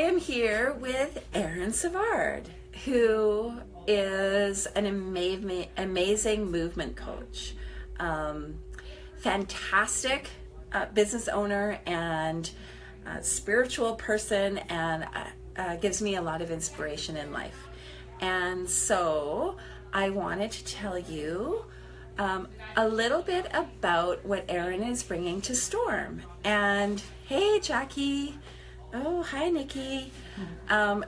am here with Aryn Savard, who is an amazing movement coach, fantastic business owner and spiritual person, and gives me a lot of inspiration in life. And so I wanted to tell you a little bit about what Aryn is bringing to Storm. And hey, Jackie. Oh, hi, Nikki.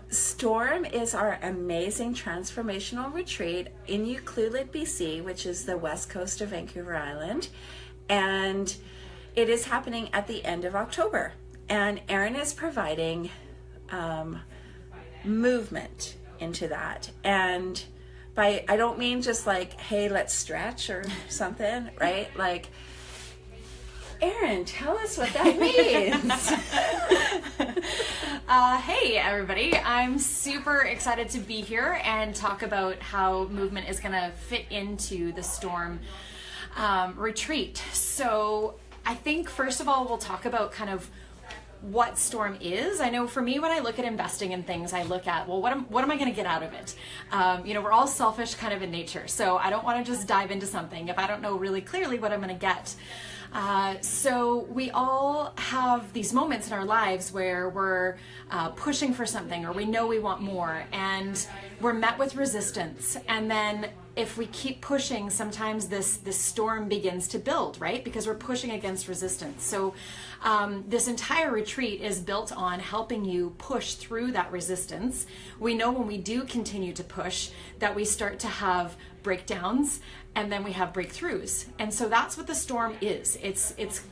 Storm is our amazing transformational retreat in Ucluelet, BC, which is the west coast of Vancouver Island. And it is happening at the end of October. And Aryn is providing movement into that. And I don't mean just like, hey, let's stretch or something, right? Like, Aryn, tell us what that means. Hey, everybody. I'm super excited to be here and talk about how movement is going to fit into the Storm retreat. So I think, first of all, we'll talk about kind of what Storm is. I know for me, when I look at investing in things, I look at, well, what am I going to get out of it? We're all selfish kind of in nature. So I don't want to just dive into something if I don't know really clearly what I'm going to get. So we all have these moments in our lives where we're pushing for something, or we know we want more, and we're met with resistance. And then if we keep pushing, sometimes this storm begins to build, right? Because we're pushing against resistance. So this entire retreat is built on helping you push through that resistance. We know when we do continue to push that we start to have breakdowns, and then we have breakthroughs. And so that's what the storm is. It's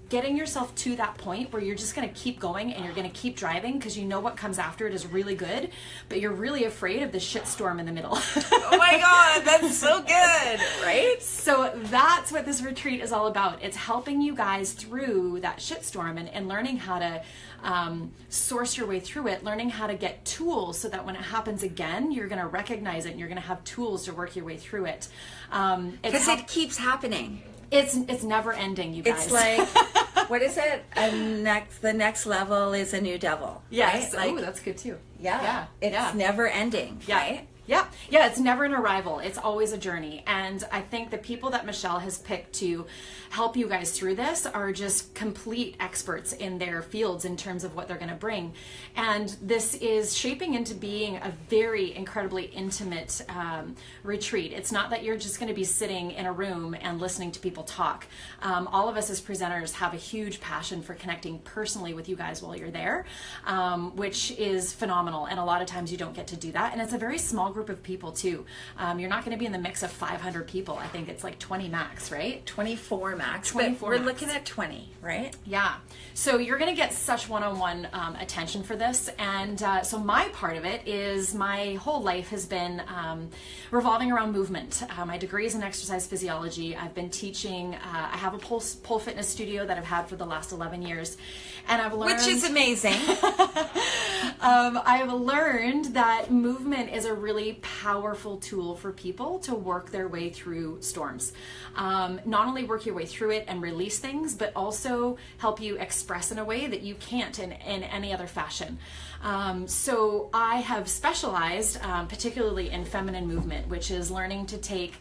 getting yourself to that point where you're just going to keep going and you're going to keep driving because you know what comes after it is really good, but you're really afraid of the shit storm in the middle. Oh my God, that's so good, right? So that's what this retreat is all about. It's helping you guys through that shitstorm and learning how to source your way through it, learning how to get tools so that when it happens again, you're going to recognize it and you're going to have tools to work your way through it. Because it keeps happening. It's never ending, you guys. It's like, what is it? The next level is a new devil. Yes. Right? Like, that's good too. Yeah. It's never ending. Yeah. Right? Yeah, it's never an arrival. It's always a journey. And I think the people that Michelle has picked to help you guys through this are just complete experts in their fields in terms of what they're going to bring. And this is shaping into being a very incredibly intimate retreat. It's not that you're just going to be sitting in a room and listening to people talk. All of us as presenters have a huge passion for connecting personally with you guys while you're there, which is phenomenal. And a lot of times you don't get to do that. And it's a very small group of people too. You're not going to be in the mix of 500 people. I think it's like 20 max, right? 24 max. 24 we're max. looking at 20, right? Yeah. So you're going to get such one-on-one attention for this. And so my part of it is my whole life has been revolving around movement. My degree is in exercise physiology. I've been teaching. I have a pole fitness studio that I've had for the last 11 years. And I've learned... Which is amazing. I've learned that movement is a really powerful tool for people to work their way through storms. Not only work your way through it and release things, but also help you express in a way that you can't in any other fashion. So I have specialized particularly in feminine movement, which is learning to take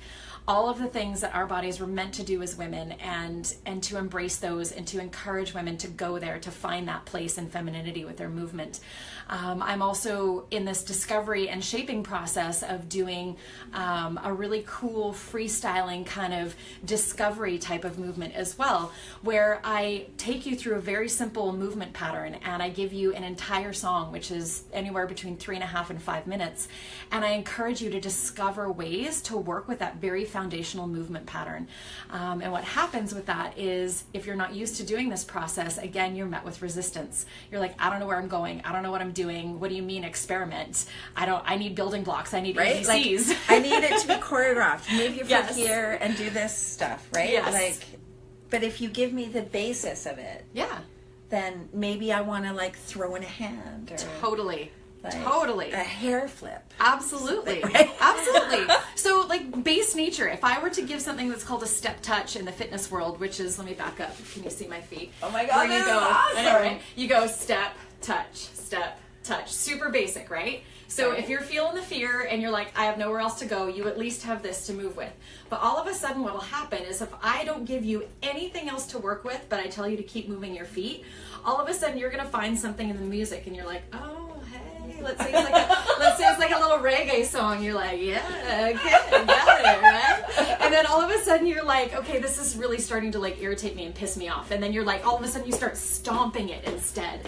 all of the things that our bodies were meant to do as women and to embrace those and to encourage women to go there, to find that place in femininity with their movement. I'm also in this discovery and shaping process of doing a really cool freestyling kind of discovery type of movement as well, where I take you through a very simple movement pattern and I give you an entire song, which is anywhere between 3.5 and 5 minutes. And I encourage you to discover ways to work with that very foundational movement pattern. And what happens with that is if you're not used to doing this process, again, you're met with resistance. You're like, I don't know where I'm going. I don't know what I'm doing. What do you mean experiment? I need building blocks. I need ABCs. Like, I need it to be choreographed. Move your foot Yes. here and do this stuff, right? Yes. Like, but if you give me the basis of it, Yeah. then maybe I want to like throw in a hand or Totally. like Totally. a hair flip. Absolutely. Right? Absolutely. So like base nature, if I were to give something that's called a step touch in the fitness world, which is, let me back up. Can you see my feet? Oh my God, Where you this go, is awesome. anyway, you go step, touch, step, touch. Super basic, right? So if you're feeling the fear and you're like, I have nowhere else to go, you at least have this to move with. But all of a sudden what will happen is if I don't give you anything else to work with, but I tell you to keep moving your feet, all of a sudden you're going to find something in the music and you're like, oh, hey, let's say it's like a little reggae song. You're like, yeah, okay, got it, right? And then all of a sudden you're like, okay, this is really starting to like irritate me and piss me off. And then you're like, all of a sudden you start stomping it instead.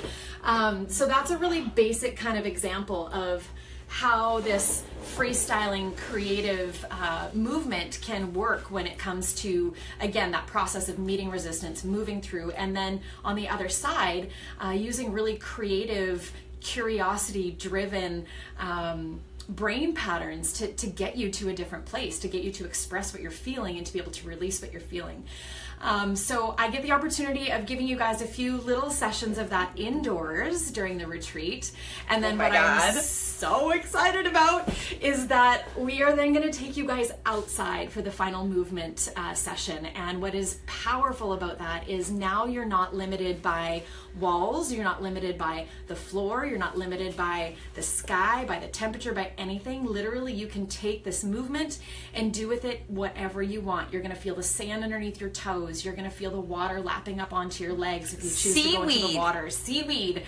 So that's a really basic kind of example of how this freestyling creative movement can work when it comes to, again, that process of meeting resistance, moving through, and then on the other side, using really creative, curiosity-driven brain patterns to get you to a different place, to get you to express what you're feeling and to be able to release what you're feeling. So I get the opportunity of giving you guys a few little sessions of that indoors during the retreat. And then what I'm so excited about is that we are then going to take you guys outside for the final movement session. And what is powerful about that is now you're not limited by walls, you're not limited by the floor, you're not limited by the sky, by the temperature, by anything. Literally, you can take this movement and do with it whatever you want. You're going to feel the sand underneath your toes. You're going to feel the water lapping up onto your legs if you choose to go into the water. Seaweed.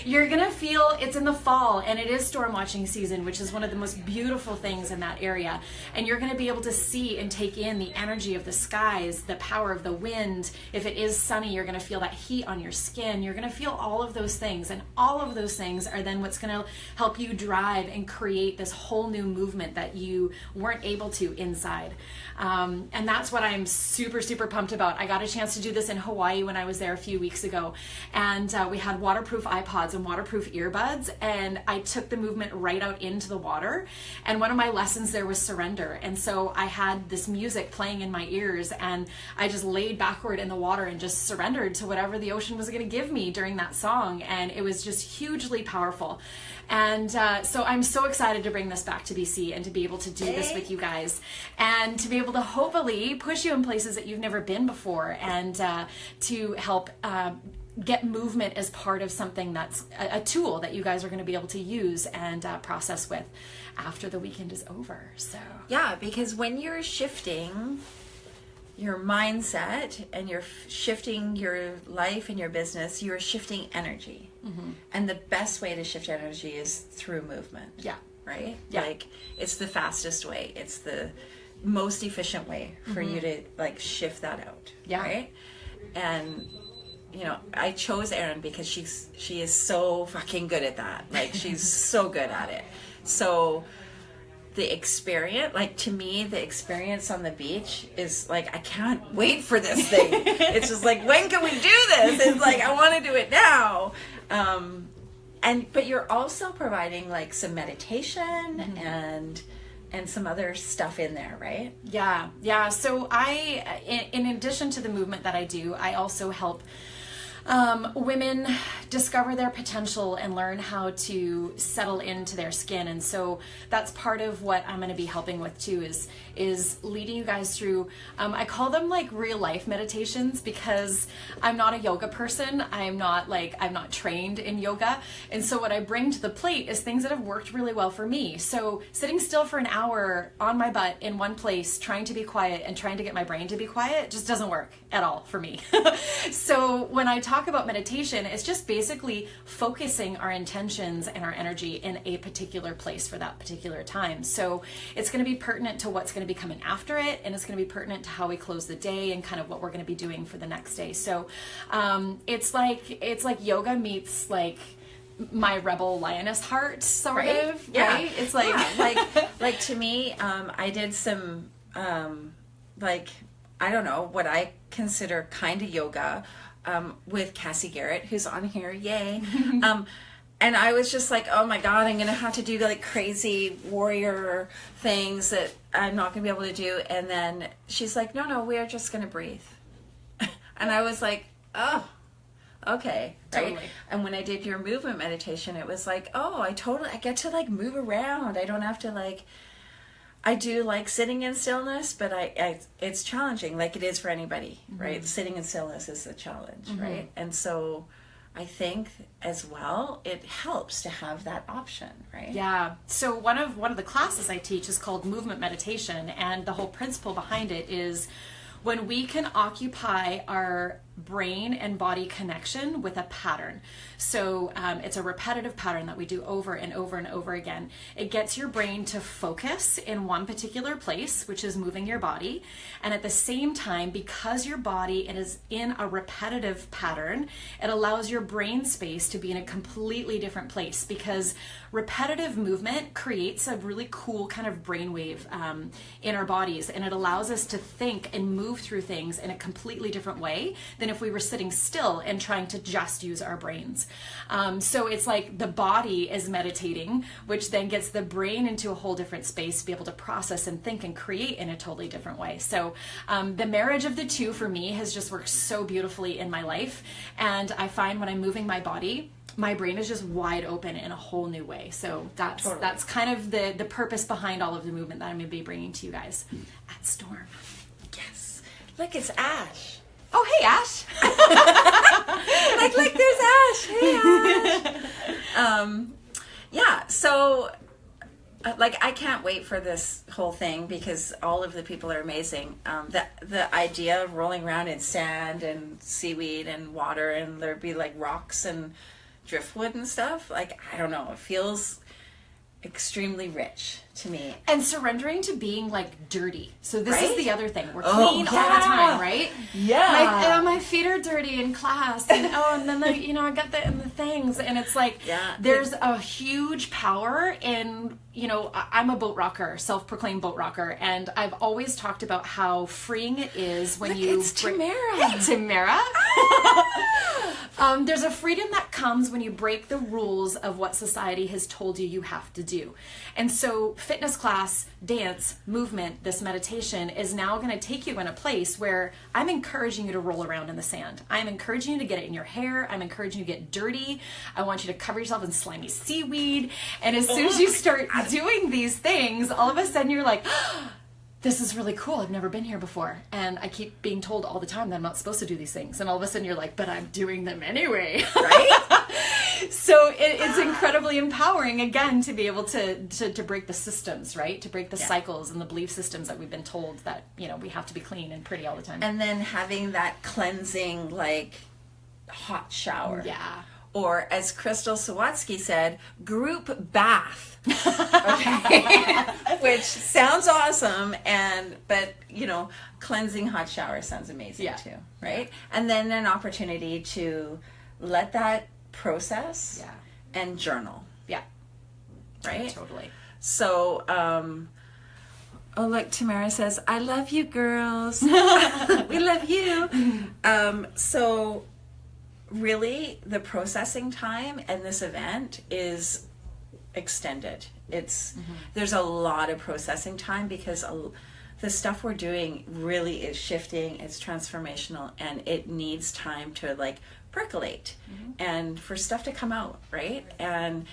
You're going to feel, it's in the fall and it is storm watching season, which is one of the most beautiful things in that area. And you're going to be able to see and take in the energy of the skies, the power of the wind. If it is sunny, you're going to feel that heat on your skin. You're going to feel all of those things. And all of those things are then what's going to help you drive and create this whole new movement that you weren't able to inside. And that's what I'm super, super pumped about. I got a chance to do this in Hawaii when I was there a few weeks ago. And we had waterproof iPods and waterproof earbuds. And I took the movement right out into the water. And one of my lessons there was surrender. And so I had this music playing in my ears and I just laid backward in the water and just surrendered to whatever the ocean was going to give me during that song. And it was just hugely powerful. And so I'm so excited to bring this back to BC and to be able to do this with you guys and to be able to hopefully push you in places that you've never been before and to help get movement as part of something that's a tool that you guys are going to be able to use and process with after the weekend is over. So yeah, because when you're shifting your mindset and you're shifting your life and your business, you're shifting energy. Mm-hmm. And the best way to shift energy is through movement. Yeah. Right? Yeah. Like it's the fastest way. It's the most efficient way for you to like shift that out. Yeah. Right? And you know, I chose Aryn because she is so fucking good at that. Like she's so good at it. So the experience, like to me, the experience on the beach is like, I can't wait for this thing. It's just like, when can we do this? It's like, I want to do it now. But you're also providing like some meditation and some other stuff in there, right? Yeah. So I, in addition to the movement that I do, I also help women discover their potential and learn how to settle into their skin. And so that's part of what I'm going to be helping with too, is leading you guys through, I call them like real life meditations because I'm not a yoga person. I'm not trained in yoga. And so what I bring to the plate is things that have worked really well for me. So sitting still for an hour on my butt in one place, trying to be quiet and trying to get my brain to be quiet just doesn't work at all for me. So when I talk about meditation, it's just basically focusing our intentions and our energy in a particular place for that particular time. So it's going to be pertinent to what's going to be coming after it, and it's going to be pertinent to how we close the day and kind of what we're going to be doing for the next day. So it's like yoga meets like my rebel lioness heart sort of, yeah. Right? It's like like to me, I did some I don't know what I consider kind of yoga with Cassie Garrett, who's on here, yay. And I was just like, oh my God, I'm going to have to do like crazy warrior things that I'm not going to be able to do. And then she's like, no, we are just going to breathe. And I was like, oh, okay. Right? Totally. And when I did your movement meditation, it was like, oh, I get to like move around. I don't have to like, I do like sitting in stillness, but it's challenging like it is for anybody, right? Sitting in stillness is the challenge, right? And so I think as well, it helps to have that option, right? Yeah. So one of the classes I teach is called movement meditation, and the whole principle behind it is when we can occupy our brain and body connection with a pattern. So it's a repetitive pattern that we do over and over and over again. It gets your brain to focus in one particular place, which is moving your body. And at the same time, because your body is in a repetitive pattern, it allows your brain space to be in a completely different place, because repetitive movement creates a really cool kind of brainwave in our bodies, and it allows us to think and move through things in a completely different way than if we were sitting still and trying to just use our brains. So it's like the body is meditating, which then gets the brain into a whole different space to be able to process and think and create in a totally different way. So the marriage of the two for me has just worked so beautifully in my life. And I find when I'm moving my body, my brain is just wide open in a whole new way. So that's kind of the purpose behind all of the movement that I'm going to be bringing to you guys at Storm. Yes. Look, it's Ash. Oh, hey, Ash. like there's Ash. Hey, Ash. Yeah, so I can't wait for this whole thing, because all of the people are amazing. The idea of rolling around in sand and seaweed and water, and there'd be like rocks and driftwood and stuff, like, I don't know, it feels extremely rich to me. And surrendering to being like dirty. So this Right? is the other thing. We're clean all the time, right? Yeah. My feet are dirty in class, and and then I got the things, and it's like there's a huge power in, I'm a boat rocker, self-proclaimed boat rocker, and I've always talked about how freeing it is when it's Tamara. Hey, Tamara. There's a freedom that comes when you break the rules of what society has told you have to do. And so fitness class, dance, movement, this meditation is now going to take you in a place where I'm encouraging you to roll around in the sand. I'm encouraging you to get it in your hair. I'm encouraging you to get dirty. I want you to cover yourself in slimy seaweed. And as soon as you start doing these things, all of a sudden you're like, this is really cool. I've never been here before. And I keep being told all the time that I'm not supposed to do these things. And all of a sudden you're like, but I'm doing them anyway. Right? So it's incredibly empowering, again, to be able to break the systems, right? To break the cycles and the belief systems that we've been told that, we have to be clean and pretty all the time. And then having that cleansing, like, hot shower. Yeah. Or, as Crystal Sawatsky said, group bath. Okay. Which sounds awesome, but cleansing hot shower sounds amazing too, right? And then an opportunity to let that process and journal. Yeah. Right? Totally. So, oh, look, Tamara says, I love you, girls. We love you. So really, the processing time and this event is extended. There's a lot of processing time, because the stuff we're doing really is shifting, it's transformational, and it needs time to like percolate and for stuff to come out, right? And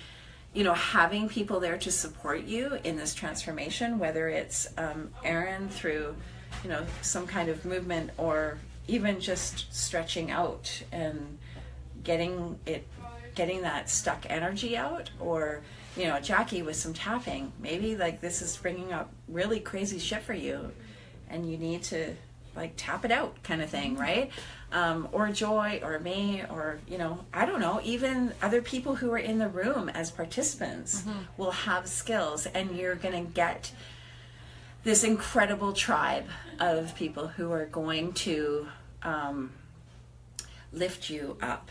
having people there to support you in this transformation, whether it's Aryn through some kind of movement, or even just stretching out and getting that stuck energy out, or Jackie with some tapping. Maybe like this is bringing up really crazy shit for you and you need to like tap it out, kind of thing, right? Or Joy or me, or I don't know, even other people who are in the room as participants will have skills, and you're gonna get this incredible tribe of people who are going to lift you up.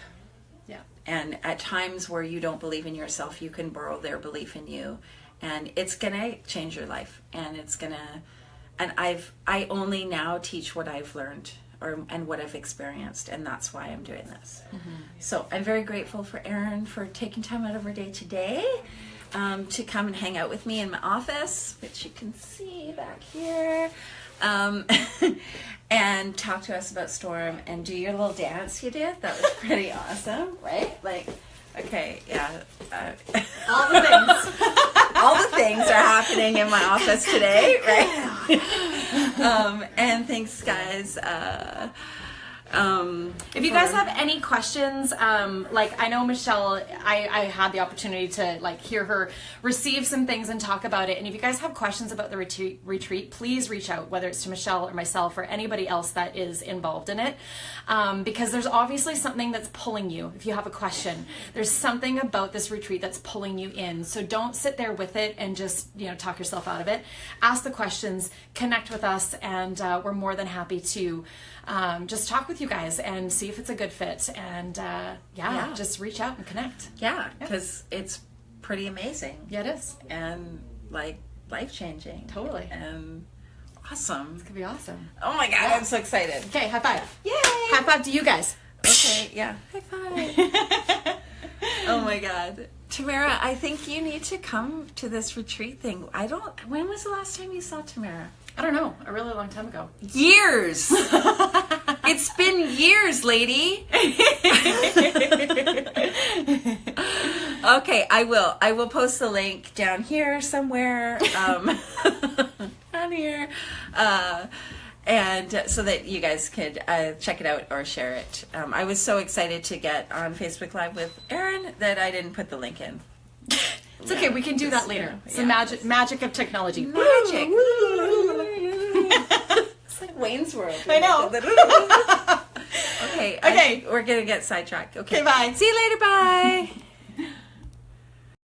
Yeah. And at times where you don't believe in yourself, you can borrow their belief in you, and it's gonna change your life. And I only now teach what I've learned and what I've experienced, and that's why I'm doing this. So I'm very grateful for Aryn for taking time out of her day today to come and hang out with me in my office, which you can see back here. And talk to us about Storm and do your little dance you did. That was pretty awesome, right? Like, okay, yeah. All the things. All the things are happening in my office today, right? And thanks, guys. If you guys have any questions, like I know Michelle, I had the opportunity to like hear her receive some things and talk about it. And if you guys have questions about the retreat, please reach out, whether it's to Michelle or myself or anybody else that is involved in it. Because there's obviously something that's pulling you. If you have a question, there's something about this retreat that's pulling you in. So don't sit there with it and just, talk yourself out of it. Ask the questions, connect with us, and we're more than happy to just talk with you guys and see if it's a good fit. And just reach out and connect. Yeah, because it's pretty amazing. Yeah, it is. And like life-changing. Totally. And awesome. It's going to be awesome. Oh my God, yeah. I'm so excited. Okay, high five. Yay! High five to you guys. Okay, yeah. High five. Oh my God. Tamara, I think you need to come to this retreat thing. When was the last time you saw Tamara? I don't know. A really long time ago. Years. It's been years, lady. Okay, I will post the link down here somewhere. Down here. And so that you guys could check it out or share it. I was so excited to get on Facebook Live with Aryn that I didn't put the link in. It's okay, we can do that later. It's the magic of technology. Magic. It's like Wayne's World. I know. Okay, we're going to get sidetracked. Okay, bye. See you later, bye.